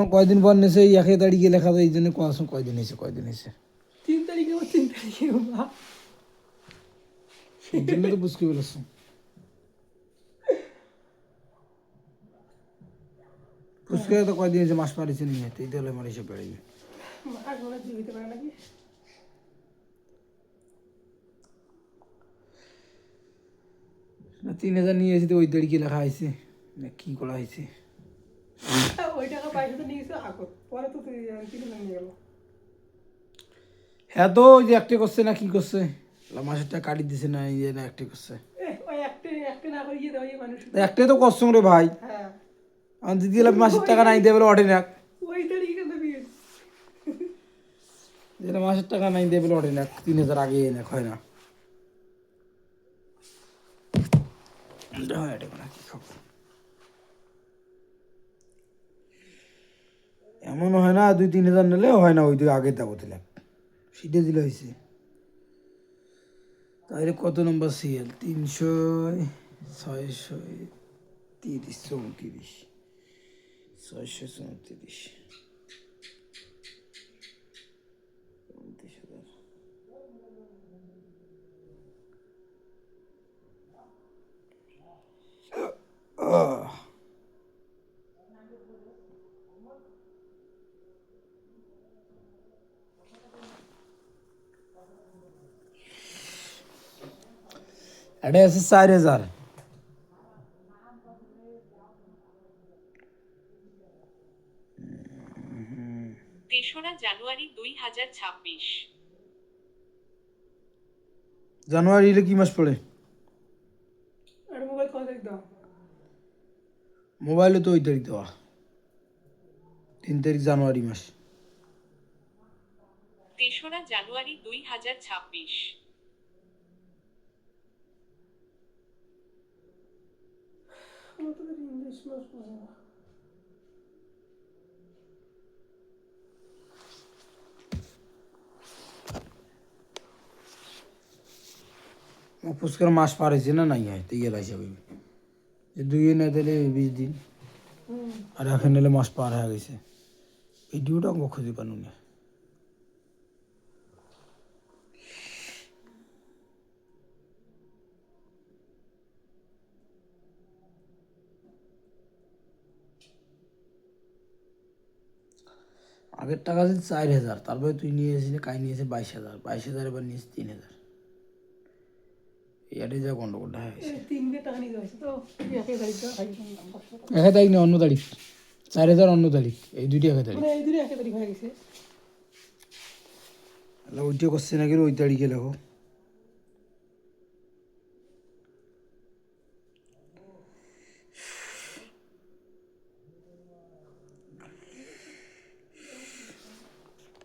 এখন কয়দিন পর নেছে এই 1 তারিখে লেখা যায়, এই জন্য কয়দিন হয়েছে 3 তারিখে বা 3 তারিখে বা এই জন্য তো বুঝতে পেরেছো। পুষ্কে তো কয়দিন হয়েছে, মাস পারিছে নিয়ে, তো এইটা হলে আমার হিসেব বেড়ে যাবে। আর মনে জীবিত পারে নাকি না 3000 নিয়ে এসে তো ওই তারিখে লেখা হয়েছে না কি করা হয়েছে। ওই টাকা পয়সা তো নিয়ে গেছে আগত, পরে তো 3 নিয়ে গেল। হ্যাঁ তো ওই যে একটা করছে না কি করছে, মাসের টাকা কাটি দিছে না, এই যে না একটা করছে, ওই একটা না করে গিয়ে দেওয়া মানুষ। একটাই তো কষ্ট রে ভাই। হ্যাঁ আমার দিদি এলাম মাসের টাকা নাই দেবে ওঠে না, ওই তারিখে দেবি। যেটা মাসের টাকা নাই দেবে ওঠে না, 3000 আগে এনে হয় না। এটা করা কি খবর, এমন হয় না 2-3000 নিলেও হয় না, ওই তুই আগে দেবো দিলে সিটে দিলে হয়েছে। তাহলে কত নম্বর সিএল 300 630 34 634 34,000। এটা আছে 4000। তেসরা জানুয়ারি 2026। জানুয়ারি এলে কি মাস পড়ে? আর মোবাইল কত তারিখ দাও? মোবাইলে তো ওই তারিখ দেওয়া, 3 তারিখ জানুয়ারি মাস। তেসরা জানুয়ারি 2026। আমাদের ইংলিশ মাস পড়ে না। পুষ্কর মাস পার হয়েছে না নাই হয় তো ইয়ে হিসাবে, যে 2 না দিলে 20 দিন, আর এখন নিলে মাস পার হয়ে গেছে। ভিডিওটা খুঁজে পানু না। আগের টাকা আছে 4000, তারপরে তুই নিয়ে এসেছিলি কাই নিয়েছে 22000, 22000 এবার নিয়েছে 3000, এটাই যা গন্ডগোলটা হয়ে গেছে। 3 টাকা নিয়ে যাচ্ছে তো 1 তারিখ দাও। 1 তারিখ না অন্য তারিখ, 4000 অন্য তারিখ, এই দুইটি 1 তারিখ। মানে এই দুটো 1 তারিখ হয়ে গেছে। ওইটা করছে নাকি ওই তারিখে লেখো।